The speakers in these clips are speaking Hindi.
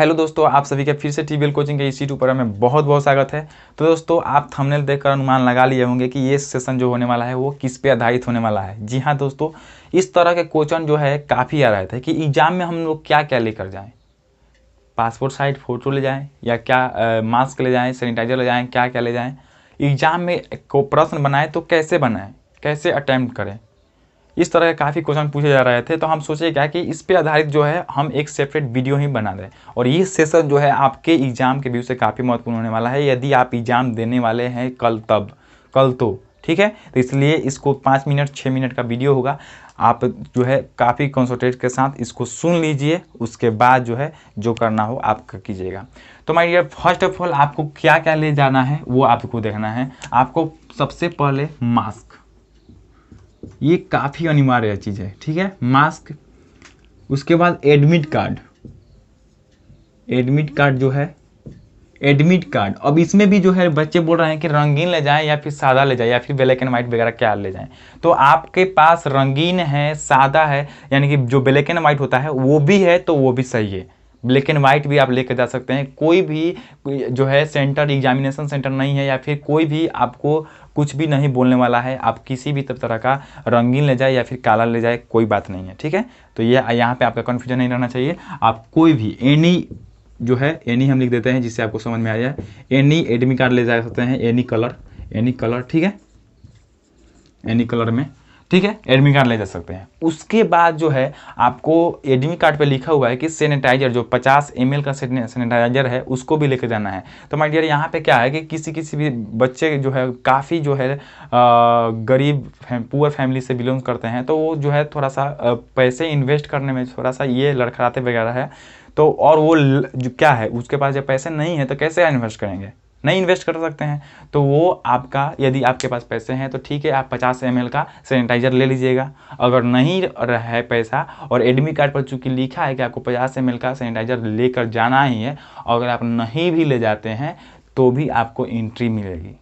हेलो दोस्तों, आप सभी का फिर से टीबीएल कोचिंग के इस यूट्यूब पर में बहुत बहुत स्वागत है। तो दोस्तों, आप थंबनेल देखकर अनुमान लगा लिए होंगे कि ये सेशन जो होने वाला है वो किस पे आधारित होने वाला है। जी हाँ दोस्तों, इस तरह के क्वेश्चन जो है काफ़ी आ रहे थे कि एग्जाम में हम लोग क्या क्या लेकर जाएँ, पासपोर्ट साइज फ़ोटो ले जाएँ या क्या मास्क ले जाएँ, सैनिटाइजर ले जाएँ, क्या क्या ले जाएँ। एग्जाम में को प्रश्न बनाए तो कैसे बनाएं, कैसे अटैम्प्ट करें, इस तरह के काफ़ी क्वेश्चन पूछे जा रहे थे। तो हम सोचे क्या कि इस पे आधारित जो है हम एक सेपरेट वीडियो ही बना दें। और ये सेशन जो है आपके एग्ज़ाम के व्यू से काफ़ी महत्वपूर्ण होने वाला है, यदि आप एग्ज़ाम देने वाले हैं कल तो ठीक है। तो इसलिए इसको 5 मिनट 6 मिनट का वीडियो होगा, आप जो है काफ़ी कॉन्सेंट्रेट के साथ इसको सुन लीजिए, उसके बाद जो है जो करना हो आप कीजिएगा। तो my dear, first of all आपको क्या क्या ले जाना है वो आपको देखना है। आपको सबसे पहले मास्क, ये काफ़ी अनिवार्य चीज़ है, ठीक है, मास्क। उसके बाद एडमिट कार्ड जो है एडमिट कार्ड। अब इसमें भी जो है बच्चे बोल रहे हैं कि रंगीन ले जाएं या फिर सादा ले जाएं या फिर ब्लैक एंड व्हाइट वगैरह क्या ले जाएं। तो आपके पास रंगीन है, सादा है, यानी कि जो ब्लैक एंड व्हाइट होता है वो भी है तो वो भी सही है। ब्लैक एंड व्हाइट भी आप लेकर जा सकते हैं। कोई भी जो है सेंटर एग्जामिनेशन सेंटर नहीं है या फिर कोई भी आपको कुछ भी नहीं बोलने वाला है, आप किसी भी तरह का रंगीन ले जाए या फिर काला ले जाए, कोई बात नहीं है, ठीक है। तो ये यहाँ पे आपका कन्फ्यूजन नहीं रहना चाहिए। आप कोई भी एनी जो है, एनी हम लिख देते हैं जिससे आपको समझ में आ जाए। एनी एडमिट कार्ड ले जा सकते हैं, एनी कलर, ठीक है, एनी कलर में, ठीक है, एडमिट कार्ड ले जा सकते हैं। उसके बाद जो है आपको एडमिट कार्ड पे लिखा हुआ है कि सैनिटाइजर, जो 50 ml का सैनिटाइजर है उसको भी लेकर जाना है। तो माय डियर, यहाँ पे क्या है कि किसी भी बच्चे जो है काफ़ी जो है गरीब पुअर फैमिली से बिलोंग करते हैं, तो वो जो है थोड़ा सा पैसे इन्वेस्ट करने में थोड़ा सा ये लड़खड़ाते वगैरह है। तो और वो जो क्या है, उसके पास जब पैसे नहीं है तो कैसे इन्वेस्ट करेंगे, नहीं इन्वेस्ट कर सकते हैं। तो वो आपका, यदि आपके पास पैसे हैं तो ठीक है, आप 50 ml का सैनिटाइजर ले लीजिएगा। अगर नहीं है पैसा और एडमिट कार्ड पर चूंकि लिखा है कि आपको 50 ml का सैनिटाइजर लेकर जाना ही है, अगर आप नहीं भी ले जाते हैं तो भी आपको एंट्री मिलेगी।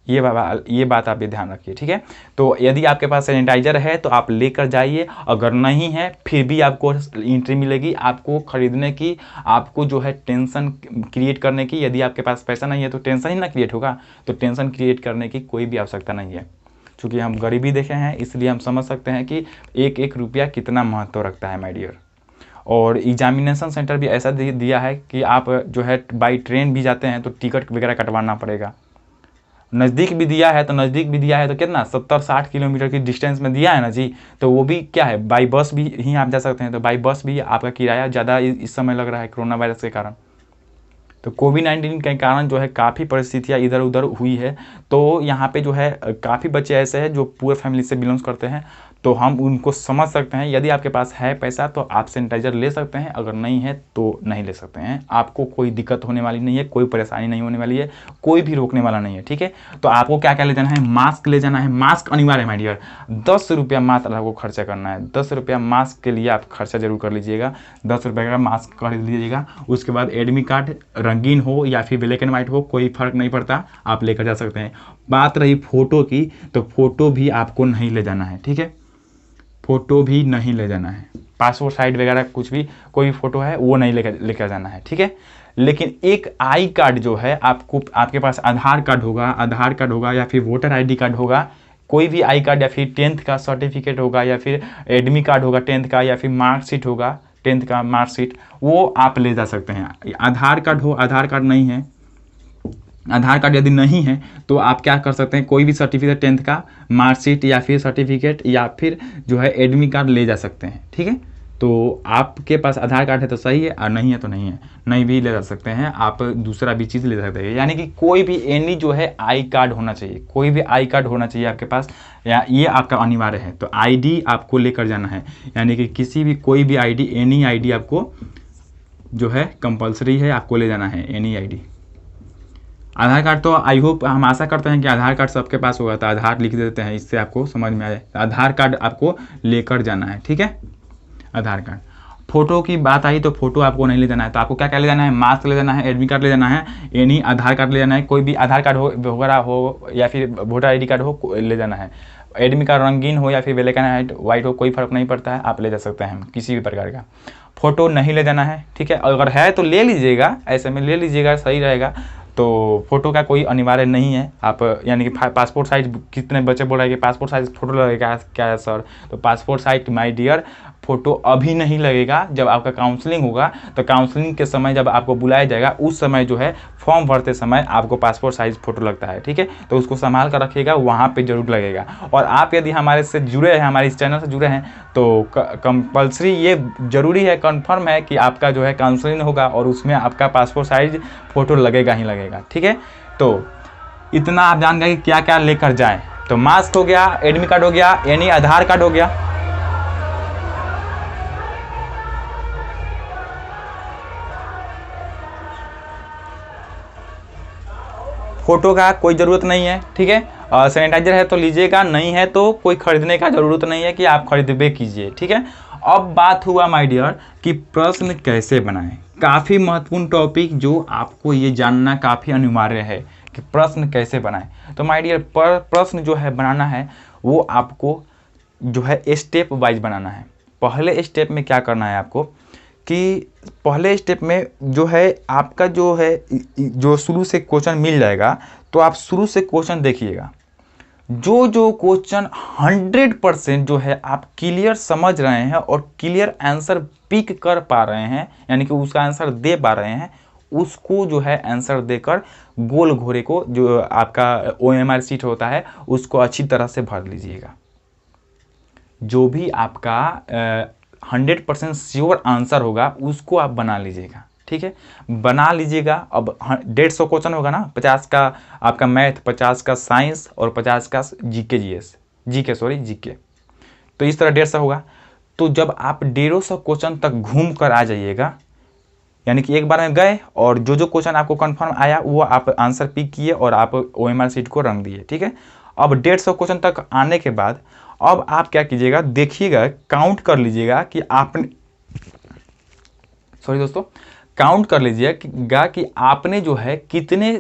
ये बात आप भी ध्यान रखिए, ठीक है। तो यदि आपके पास सैनिटाइजर है तो आप लेकर जाइए, अगर नहीं है फिर भी आपको एंट्री मिलेगी। आपको खरीदने की, आपको जो है टेंशन क्रिएट करने की, यदि आपके पास पैसा नहीं है तो टेंशन ही ना क्रिएट होगा, तो टेंशन क्रिएट करने की कोई भी आवश्यकता नहीं है। चूँकि हम गरीबी देखे हैं इसलिए हम समझ सकते हैं कि एक एक रुपया कितना महत्व रखता है माय डियर। और एग्जामिनेशन सेंटर भी ऐसा दिया है कि आप जो है बाई ट्रेन भी जाते हैं तो टिकट वगैरह कटवाना पड़ेगा। नज़दीक भी दिया है तो कितना 70-60 किलोमीटर की डिस्टेंस में दिया है ना जी, तो वो भी क्या है, बाई बस भी ही आप जा सकते हैं। तो बाई बस भी आपका किराया ज़्यादा इस समय लग रहा है कोरोना वायरस के कारण। तो कोविड-19 के कारण जो है काफ़ी परिस्थितियाँ इधर उधर हुई है। तो यहाँ पे जो है काफ़ी बच्चे ऐसे हैं जो पुअर फैमिली से बिलोंग्स करते हैं, तो हम उनको समझ सकते हैं। यदि आपके पास है पैसा तो आप सैनिटाइज़र ले सकते हैं, अगर नहीं है तो नहीं ले सकते हैं। आपको कोई दिक्कत होने वाली नहीं है, कोई परेशानी नहीं होने वाली है, कोई भी रोकने वाला नहीं है, ठीक है। तो आपको क्या क्या ले जाना है, मास्क ले जाना है, मास्क अनिवार्य है माय डियर। 10 रुपया मात्र आपको खर्चा करना है, 10 रुपया मास्क के लिए आप खर्चा जरूर कर लीजिएगा। 10 रुपये का मास्क खरीद लीजिएगा। उसके बाद एडमिट कार्ड, रंगीन हो या फिर ब्लैक एंड व्हाइट हो, कोई फर्क नहीं पड़ता, आप लेकर जा सकते हैं। बात रही फ़ोटो की, तो फ़ोटो भी आपको नहीं ले जाना है, ठीक है, फ़ोटो भी नहीं ले जाना है। पासपोर्ट साइज वगैरह कुछ भी, कोई भी फ़ोटो है वो नहीं लेकर जाना है, ठीक है। लेकिन एक आई कार्ड जो है, आपको, आपके पास आधार कार्ड होगा या फिर वोटर ID कार्ड होगा, कोई भी आई कार्ड, या फिर 10th का सर्टिफिकेट होगा, या फिर एडमिट कार्ड होगा 10th का, या फिर मार्कशीट होगा 10th का मार्कशीट, वो आप ले जा सकते हैं। आधार कार्ड हो, आधार कार्ड नहीं है, आधार कार्ड यदि नहीं है तो आप क्या कर सकते हैं, कोई भी सर्टिफिकेट 10th का, मार्कशीट या फिर सर्टिफिकेट या फिर जो है एडमिट कार्ड ले जा सकते हैं, ठीक है। तो आपके पास आधार कार्ड है तो सही है, और नहीं है तो नहीं है, नहीं भी ले जा सकते हैं। आप दूसरा भी चीज़ ले सकते हैं, यानी कि कोई भी एनी जो है आई कार्ड होना चाहिए, कोई भी आई कार्ड होना चाहिए आपके पास, या ये आपका अनिवार्य है। तो ID आपको लेकर जाना है, यानी कि किसी भी कोई भी ID, एनी ID आपको जो है कंपलसरी है, आपको ले जाना है एनी ID। आधार कार्ड तो आई होप, हम आशा करते हैं कि आधार कार्ड सबके पास होगा, तो आधार लिख देते हैं, इससे आपको समझ में आ जाए। आधार कार्ड आपको लेकर जाना है, ठीक है, आधार कार्ड। फोटो की बात आई तो फोटो आपको नहीं ले जाना है, तो आपको क्या क्या ले जाना है, मास्क ले जाना है, एडमिट कार्ड ले जाना है, एनी आधार कार्ड ले जाना है, कोई भी आधार कार्ड हो वगैरह हो या फिर वोटर ID कार्ड हो ले जाना है। एडमिट कार्ड रंगीन हो या फिर ब्लैक एंड व्हाइट हो, कोई फर्क नहीं पड़ता है, आप ले जा सकते हैं किसी भी प्रकार का। फ़ोटो नहीं ले जाना है, ठीक है। अगर है तो ले लीजिएगा, ऐसे में ले लीजिएगा, सही रहेगा। तो फ़ोटो का कोई अनिवार्य नहीं है। आप यानी कि पासपोर्ट साइज, कितने बच्चे बोल रहे हैं कि पासपोर्ट साइज फ़ोटो लगेगा क्या है सर, तो passport size my dear photo अभी नहीं लगेगा। जब आपका काउंसलिंग होगा तो काउंसलिंग के समय जब आपको बुलाया जाएगा उस समय जो है फॉर्म भरते समय आपको पासपोर्ट साइज फ़ोटो लगता है, ठीक है। तो उसको संभाल कर रखिएगा, वहाँ पे जरूर लगेगा। और आप यदि हमारे से जुड़े हैं, हमारे इस चैनल से जुड़े हैं, तो कंपल्सरी ये ज़रूरी है, कंफर्म है कि आपका जो है काउंसलिंग होगा और उसमें आपका पासपोर्ट साइज फ़ोटो लगेगा ही लगेगा, ठीक है। तो इतना आप जान गए कि क्या क्या लेकर जाएं। तो मास्क हो गया, एडमिट कार्ड हो गया, यानी आधार कार्ड हो गया, फोटो का कोई ज़रूरत नहीं है, ठीक है। सैनिटाइजर है तो लीजिएगा, नहीं है तो कोई खरीदने का ज़रूरत नहीं है कि आप खरीदबे कीजिए, ठीक है। अब बात हुआ माय डियर कि प्रश्न कैसे बनाएं। काफ़ी महत्वपूर्ण टॉपिक जो आपको ये जानना काफ़ी अनिवार्य है कि प्रश्न कैसे बनाएं। तो माय डियर प्रश्न जो है बनाना है वो आपको जो है स्टेप वाइज बनाना है। पहले स्टेप में क्या करना है आपको कि पहले स्टेप में जो है आपका जो है जो शुरू से क्वेश्चन मिल जाएगा, तो आप शुरू से क्वेश्चन देखिएगा। जो जो क्वेश्चन 100% जो है आप क्लियर समझ रहे हैं और क्लियर आंसर पिक कर पा रहे हैं, यानी कि उसका आंसर दे पा रहे हैं, उसको जो है आंसर देकर गोल घोरे को जो आपका OMR सीट होता है उसको अच्छी तरह से भर लीजिएगा। जो भी आपका 100% श्योर आंसर होगा उसको आप बना लीजिएगा, ठीक है। बना लीजिएगा। अब 150 क्वेश्चन होगा ना, 50 का आपका मैथ, 50 का साइंस और 50 का जीके। तो इस तरह 150 होगा। तो जब आप 150 क्वेश्चन तक घूम कर आ जाइएगा, यानी कि एक बार में गए और जो जो क्वेश्चन आपको कंफर्म आया वो आप आंसर पिक किए और आप OMR सीट को रंग दिए, ठीक है। अब 150 क्वेश्चन तक आने के बाद अब आप क्या कीजिएगा, देखिएगा, काउंट कर लीजिएगा कि आपने, सॉरी दोस्तों, काउंट कर लीजिएगा कि आपने जो है कितने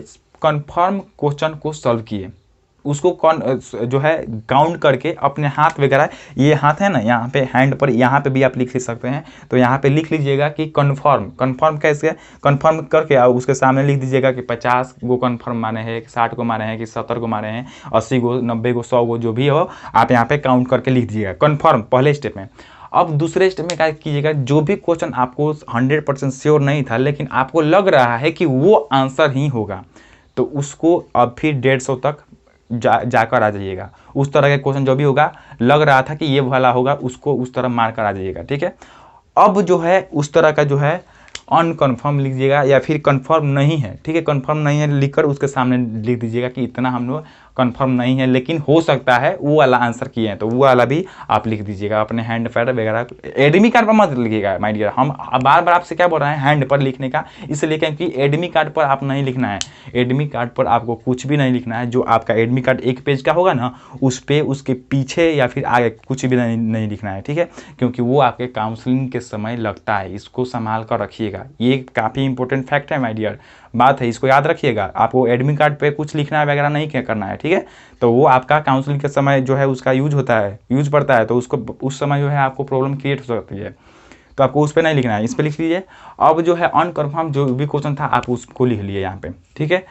कंफर्म क्वेश्चन को सॉल्व किए। उसको कौन जो है काउंट करके अपने हाथ वगैरह, ये हाथ है ना, यहाँ पे हैंड पर, यहाँ पे भी आप लिख सकते हैं। तो यहाँ पे लिख लीजिएगा कि कन्फर्म कैसे, कन्फर्म करके आप उसके सामने लिख दीजिएगा कि 50 गो कन्फर्म माने हैं, 60 को माने हैं, कि 70 को माने हैं, 80 गो, 90 गो, 100 गो, जो भी हो आप यहाँ पे काउंट करके लिख दीजिएगा कन्फर्म, पहले स्टेप में। अब दूसरे स्टेप में क्या कीजिएगा, जो भी क्वेश्चन आपको 100% श्योर नहीं था लेकिन आपको लग रहा है कि वो आंसर ही होगा, तो उसको अब फिर 150 तक जाकर आ जाइएगा। उस तरह के क्वेश्चन जो भी होगा लग रहा था कि ये वाला होगा, उसको उस तरह मार कर आ जाइएगा, ठीक है। अब जो है उस तरह का जो है अनकन्फर्म लिखिएगा या फिर कंफर्म नहीं है, ठीक है। कंफर्म नहीं है लिखकर उसके सामने लिख दीजिएगा कि इतना हम लोग कंफर्म नहीं है लेकिन हो सकता है वो वाला आंसर किए हैं, तो वो वाला भी आप लिख दीजिएगा अपने हैंड पैड वगैरह। एडमिट कार्ड पर मत लिखिएगा माय डियर, हम बार बार आपसे क्या बोल रहे हैं हैंड पर लिखने का, इसलिए क्योंकि एडमिट कार्ड पर आप नहीं लिखना है। एडमिट कार्ड पर आपको कुछ भी नहीं लिखना है। जो आपका एडमिट कार्ड 1 पेज का होगा ना, उस पे उसके पीछे या फिर आगे कुछ भी नहीं लिखना है, ठीक है, क्योंकि वो आपके काउंसलिंग के समय लगता है। इसको संभाल कर रखिएगा, ये काफ़ी इंपॉर्टेंट फैक्ट है माय डियर, बात है, इसको याद रखिएगा। आपको एडमिट कार्ड पे कुछ लिखना है वगैरह नहीं करना है, ठीक है। तो वो आपका काउंसलिंग के समय जो है उसका यूज पड़ता है, तो उसको उस समय जो है आपको प्रॉब्लम क्रिएट हो सकती है, तो आपको उस पर नहीं लिखना है, इस पर लिख लीजिए। अब जो है अनकन्फर्म जो भी क्वेश्चन था आप उसको लिख लिए यहाँ पे, ठीक है।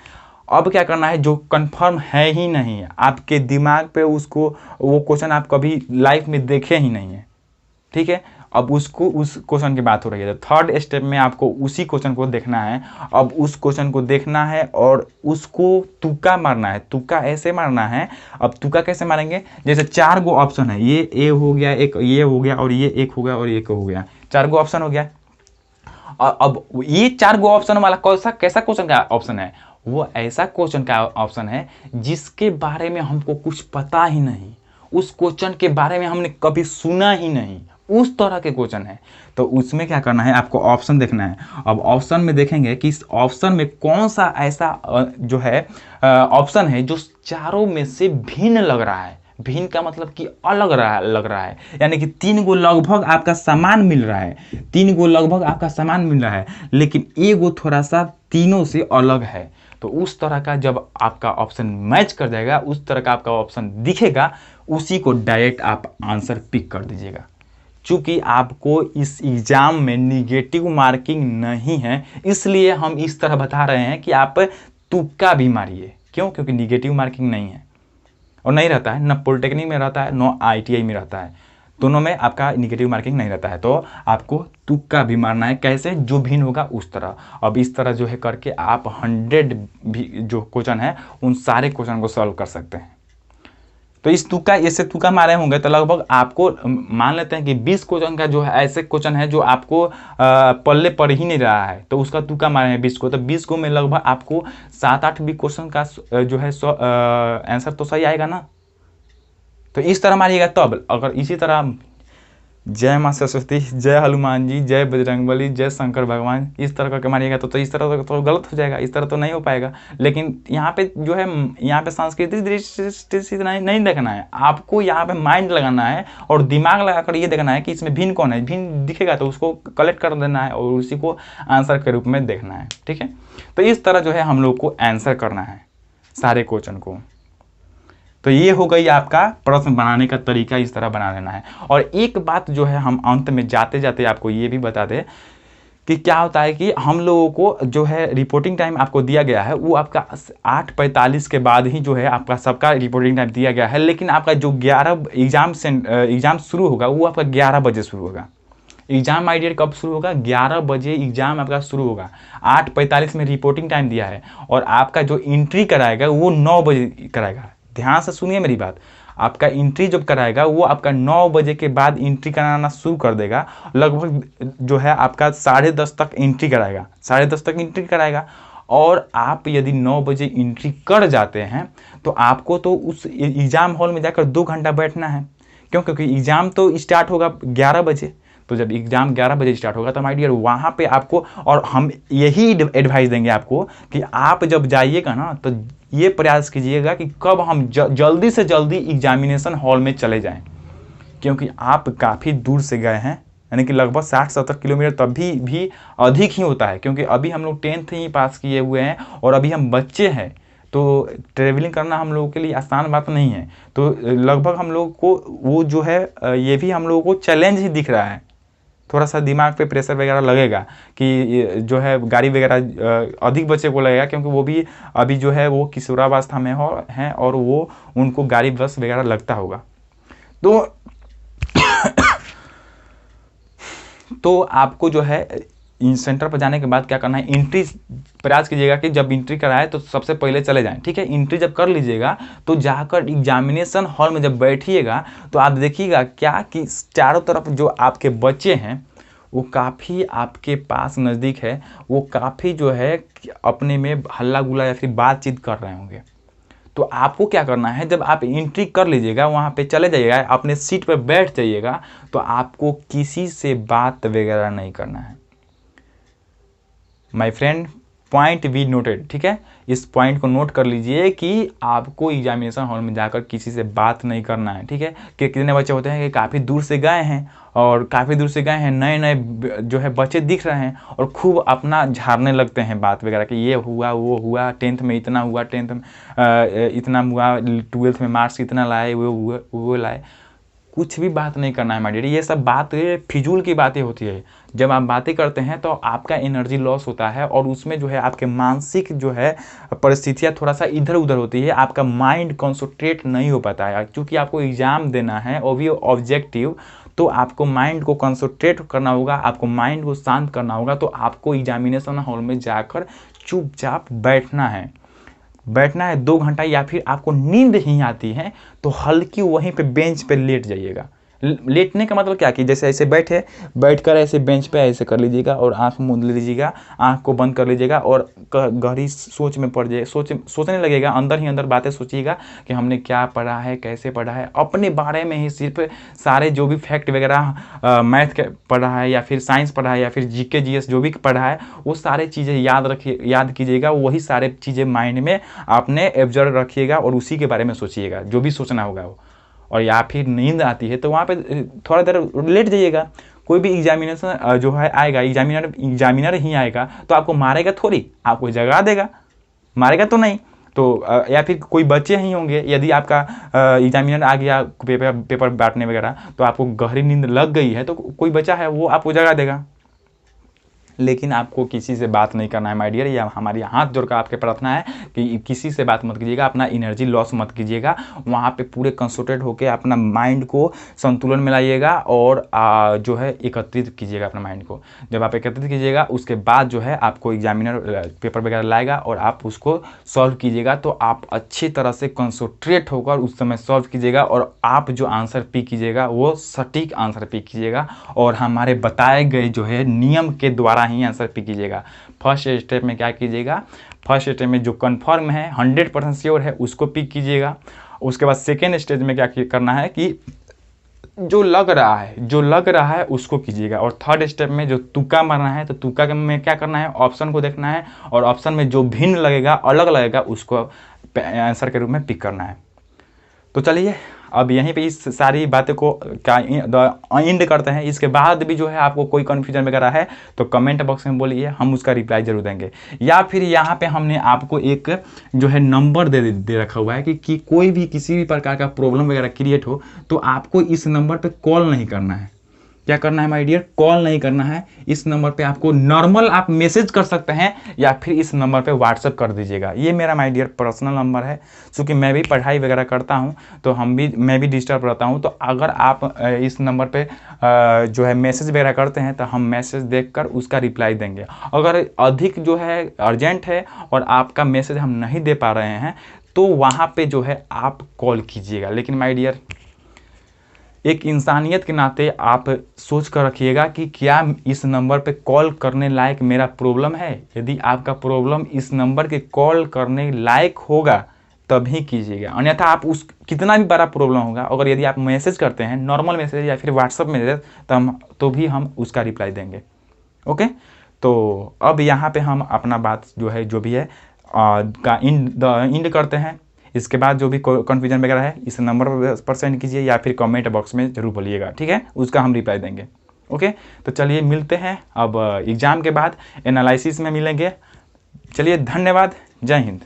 अब क्या करना है, जो कंफर्म है ही नहीं, आपके दिमाग पे उसको, वो क्वेश्चन आप कभी लाइफ में देखे ही नहीं है, ठीक है। अब उसको, उस क्वेश्चन की बात हो रही है, तो थर्ड स्टेप में आपको उसी क्वेश्चन को देखना है। अब उस क्वेश्चन को देखना है और उसको तुक्का मारना है। तुक्का ऐसे मारना है, अब तुक्का कैसे मारेंगे, जैसे 4 गो ऑप्शन है, ये ए हो गया, एक ये हो गया और ये एक हो गया और एक हो गया, 4 गो ऑप्शन हो गया। और अब ये 4 गो ऑप्शन वाला कैसा क्वेश्चन का ऑप्शन है, वो ऐसा क्वेश्चन का ऑप्शन है जिसके बारे में हमको कुछ पता ही नहीं, उस क्वेश्चन के बारे में हमने कभी सुना ही नहीं, उस तरह के क्वेश्चन है। तो उसमें क्या करना है, आपको ऑप्शन देखना है। अब ऑप्शन में देखेंगे कि इस ऑप्शन में कौन सा ऐसा जो है ऑप्शन है जो चारों में से भिन्न लग रहा है। भिन्न का मतलब कि अलग लग रहा है, यानी कि 3 गो लगभग आपका सामान मिल रहा है, 3 गो लगभग आपका सामान मिल रहा है, लेकिन एगो थोड़ा सा तीनों से अलग है। तो उस तरह का जब आपका ऑप्शन मैच कर जाएगा, उस तरह का आपका ऑप्शन दिखेगा, उसी को डायरेक्ट आप आंसर पिक कर दीजिएगा। चूँकि आपको इस एग्ज़ाम में निगेटिव मार्किंग नहीं है, इसलिए हम इस तरह बता रहे हैं कि आप तुक्का भी मारिए। क्यों? क्योंकि निगेटिव मार्किंग नहीं है और नहीं रहता है, ना पॉलिटेक्निक में रहता है, ना ITI में रहता है, दोनों में आपका निगेटिव मार्किंग नहीं रहता है। तो आपको तुक्का भी मारना है। कैसे? जो भिन्न होगा उस तरह। अब इस तरह जो है करके आप 100 भी जो क्वेश्चन है उन सारे क्वेश्चन को सॉल्व कर सकते हैं। तो इस तुक्का, ऐसे तुक्का मारे होंगे तो लगभग आपको मान लेते हैं कि 20 क्वेश्चन का जो है ऐसे क्वेश्चन है जो आपको पल्ले पड़ ही नहीं रहा है, तो उसका तुक्का मारे हैं 20 को, तो 20 को में लगभग आपको 7-8 भी क्वेश्चन का जो है आंसर तो सही आएगा ना। तो इस तरह मारिएगा। तब अगर इसी तरह जय माँ सरस्वती, जय हनुमान जी, जय बजरंगबली, जय शंकर भगवान, इस तरह करके मारिएगा तो इस तरह तो गलत हो जाएगा, इस तरह तो नहीं हो पाएगा। लेकिन यहाँ पे जो है, यहाँ पे सांस्कृतिक दृष्टि से नहीं देखना है, आपको यहाँ पे माइंड लगाना है और दिमाग लगाकर ये देखना है कि इसमें भिन्न कौन है। भिन्न दिखेगा तो उसको कलेक्ट कर देना है और उसी को आंसर के रूप में देखना है। ठीक है, तो इस तरह जो है हम लोग को आंसर करना है सारे क्वेश्चन को। तो ये हो गई आपका प्रश्न बनाने का तरीका, इस तरह बना लेना है। और एक बात जो है हम अंत में जाते जाते आपको ये भी बता दें कि क्या होता है कि हम लोगों को जो है रिपोर्टिंग टाइम आपको दिया गया है वो आपका 8:45 के बाद ही जो है आपका सबका रिपोर्टिंग टाइम दिया गया है। लेकिन आपका जो 11 एग्ज़ाम शुरू होगा वो आपका 11 बजे शुरू होगा। एग्ज़ाम माय डियर कब शुरू होगा? 11 बजे एग्ज़ाम आपका शुरू होगा। 8:45 में रिपोर्टिंग टाइम दिया है और आपका जो एंट्री कराएगा वो 9 बजे कराएगा। ध्यान से सुनिए मेरी बात, आपका एंट्री जब कराएगा वो आपका 9 बजे के बाद एंट्री कराना शुरू कर देगा। लगभग जो है आपका 10:30 तक एंट्री कराएगा, 10:30 तक एंट्री कराएगा। और आप यदि 9 बजे एंट्री कर जाते हैं तो आपको तो उस एग्ज़ाम हॉल में जाकर 2 घंटा बैठना है। क्यों? क्योंकि एग्ज़ाम तो स्टार्ट होगा 11 बजे। तो जब एग्ज़ाम 11 बजे स्टार्ट होगा तो माय डियर वहाँ पे आपको, और हम यही एडवाइस देंगे आपको कि आप जब जाइएगा ना तो ये प्रयास कीजिएगा कि कब हम जल्दी से जल्दी एग्जामिनेशन हॉल में चले जाएं, क्योंकि आप काफ़ी दूर से गए हैं, यानी कि लगभग 60-70 किलोमीटर, तभी भी अधिक ही होता है, क्योंकि अभी हम लोग 10th ही पास किए हुए हैं और अभी हम बच्चे हैं। तो ट्रेवलिंग करना हम लोगों के लिए आसान बात नहीं है। तो लगभग हम लोग को वो जो है ये भी हम लोगों को चैलेंज ही दिख रहा है। थोड़ा सा दिमाग पे प्रेशर वगैरह लगेगा कि जो है गाड़ी वगैरह अधिक बच्चे को लगेगा, क्योंकि वो भी अभी जो है वो किशोरावस्था में हैं और वो उनको गाड़ी बस वगैरह लगता होगा। तो आपको जो है सेंटर पर जाने के बाद क्या करना है, एंट्री प्रयास कीजिएगा कि जब एंट्री कराए तो सबसे पहले चले जाएं। ठीक है, एंट्री जब कर लीजिएगा तो जाकर एग्जामिनेशन हॉल में जब बैठिएगा तो आप देखिएगा क्या कि चारों तरफ जो आपके बच्चे हैं वो काफ़ी आपके पास नज़दीक है, वो काफ़ी जो है अपने में हल्ला गुल्ला या फिर बातचीत कर रहे होंगे। तो आपको क्या करना है, जब आप एंट्री कर लीजिएगा वहाँ पे चले जाइएगा, अपने सीट पर बैठ जाइएगा, तो आपको किसी से बात वगैरह नहीं करना है। My friend, point be noted. ठीक है, इस पॉइंट को नोट कर लीजिए कि आपको एग्जामिनेशन हॉल में जाकर किसी से बात नहीं करना है। ठीक है, कि कितने बच्चे होते हैं कि काफ़ी दूर से गए हैं और काफ़ी दूर से गए हैं, नए नए जो है बच्चे दिख रहे हैं और खूब अपना झाड़ने लगते हैं बात वगैरह कि ये हुआ वो हुआ, 10th में इतना हुआ, 10th में इतना हुआ, 12th में मार्क्स इतना लाए, वो लाए। कुछ भी बात नहीं करना है माय डियर। ये सब बात फिजूल की बातें होती है। जब आप बातें करते हैं तो आपका एनर्जी लॉस होता है और उसमें जो है आपके मानसिक जो है परिस्थितियाँ थोड़ा सा इधर उधर होती है, आपका माइंड कंसंट्रेट नहीं हो पाता है। क्योंकि आपको एग्ज़ाम देना है और भी ऑब्जेक्टिव, तो आपको माइंड को कंसंट्रेट करना होगा, आपको माइंड को शांत करना होगा। तो आपको एग्जामिनेशन हॉल में जाकर चुपचाप बैठना है 2 घंटा। या फिर आपको नींद ही आती है तो हल्की वहीं पे बेंच पे लेट जाइएगा। लेटने का मतलब क्या कि जैसे ऐसे बैठकर ऐसे बेंच पे ऐसे कर लीजिएगा और आंख मूंद लीजिएगा, आंख को बंद कर लीजिएगा और गहरी सोच में पड़ जाए, सोचने लगेगा, अंदर ही अंदर बातें सोचिएगा कि हमने क्या पढ़ा है, कैसे पढ़ा है, अपने बारे में ही सिर्फ सारे जो भी फैक्ट वगैरह मैथ पढ़ा है या फिर साइंस पढ़ा है या फिर जीके जीएस जो भी पढ़ा है वो सारे चीज़ें याद कीजिएगा। वही सारे चीज़ें माइंड में आपने एब्जर्व रखिएगा और उसी के बारे में सोचिएगा जो भी सोचना होगा वो। और या फिर नींद आती है तो वहाँ पे थोड़ा देर लेट जाइएगा। कोई भी एग्जामिनेशन जो है आएगा, एग्जामिनर ही आएगा तो आपको मारेगा थोड़ी, आपको जगा देगा, मारेगा तो नहीं। तो या फिर कोई बच्चे ही होंगे, यदि आपका एग्जामिनर आ गया पेपर बांटने वगैरह, तो आपको गहरी नींद लग गई है, तो कोई बच्चा है वो आपको जगा देगा, लेकिन आपको किसी से बात नहीं करना है माय डियर। या हमारी हाथ जोड़कर आपके प्रार्थना है कि किसी से बात मत कीजिएगा, अपना एनर्जी लॉस मत कीजिएगा, वहाँ पे पूरे कंसंट्रेट होकर अपना माइंड को संतुलन में लाइएगा और जो है एकत्रित कीजिएगा अपना माइंड को। जब आप एकत्रित कीजिएगा उसके बाद जो है आपको एग्जामिनर पेपर वगैरह लाएगा और आप उसको सॉल्व कीजिएगा, तो आप अच्छी तरह से कंसंट्रेट होकर उस समय सॉल्व कीजिएगा और आप जो आंसर पिक कीजिएगा वो सटीक आंसर पिक कीजिएगा और हमारे बताए गए जो है नियम के द्वारा ही आंसर पिक कीजिएगा। फर्स्ट स्टेप में क्या कीजिएगा, फर्स्ट स्टेप में जो कंफर्म है 100% श्योर है उसको पिक कीजिएगा। उसके बाद सेकेंड स्टेज में क्या करना है कि जो लग रहा है उसको कीजिएगा। और थर्ड स्टेप में जो तुक्का मारना है, तो तुक्का में क्या करना है, ऑप्शन को देखना है और ऑप्शन में जो भिन्न लगेगा, अलग लगेगा, उसको आंसर के रूप में पिक करना है। तो चलिए अब यहीं पे इस सारी बातें को क्या एंड करते हैं। इसके बाद भी जो है आपको कोई कन्फ्यूजन वगैरह है तो कमेंट बॉक्स में बोलिए, हम उसका रिप्लाई जरूर देंगे। या फिर यहाँ पे हमने आपको एक जो है नंबर दे रखा हुआ है कि कोई भी किसी भी प्रकार का प्रॉब्लम वगैरह क्रिएट हो तो आपको इस नंबर पे कॉल नहीं करना है। क्या करना है माय डियर, कॉल नहीं करना है। इस नंबर पे आपको नॉर्मल आप मैसेज कर सकते हैं या फिर इस नंबर पे व्हाट्सअप कर दीजिएगा। ये मेरा माय डियर पर्सनल नंबर है, क्योंकि मैं भी पढ़ाई वगैरह करता हूँ तो मैं भी डिस्टर्ब रहता हूँ। तो अगर आप इस नंबर पे जो है मैसेज वगैरह करते हैं तो हम मैसेज देखकर उसका रिप्लाई देंगे। अगर अधिक जो है अर्जेंट है और आपका मैसेज हम नहीं दे पा रहे हैं तो वहाँ पे जो है आप कॉल कीजिएगा। लेकिन माय डियर एक इंसानियत के नाते आप सोच कर रखिएगा कि क्या इस नंबर पे कॉल करने लायक मेरा प्रॉब्लम है। यदि आपका प्रॉब्लम इस नंबर के कॉल करने लायक होगा तभी कीजिएगा, अन्यथा आप उस कितना भी बड़ा प्रॉब्लम होगा, अगर यदि आप मैसेज करते हैं नॉर्मल मैसेज या फिर व्हाट्सअप मैसेज तो भी हम उसका रिप्लाई देंगे। ओके, तो अब यहाँ पे हम अपना बात जो है जो भी है का इंड करते हैं। इसके बाद जो भी कन्फ्यूजन वगैरह है इस नंबर पर सेंड कीजिए या फिर कमेंट बॉक्स में ज़रूर बोलिएगा, ठीक है, उसका हम रिप्लाई देंगे। ओके, तो चलिए मिलते हैं अब एग्ज़ाम के बाद एनालिसिस में मिलेंगे। चलिए धन्यवाद, जय हिंद।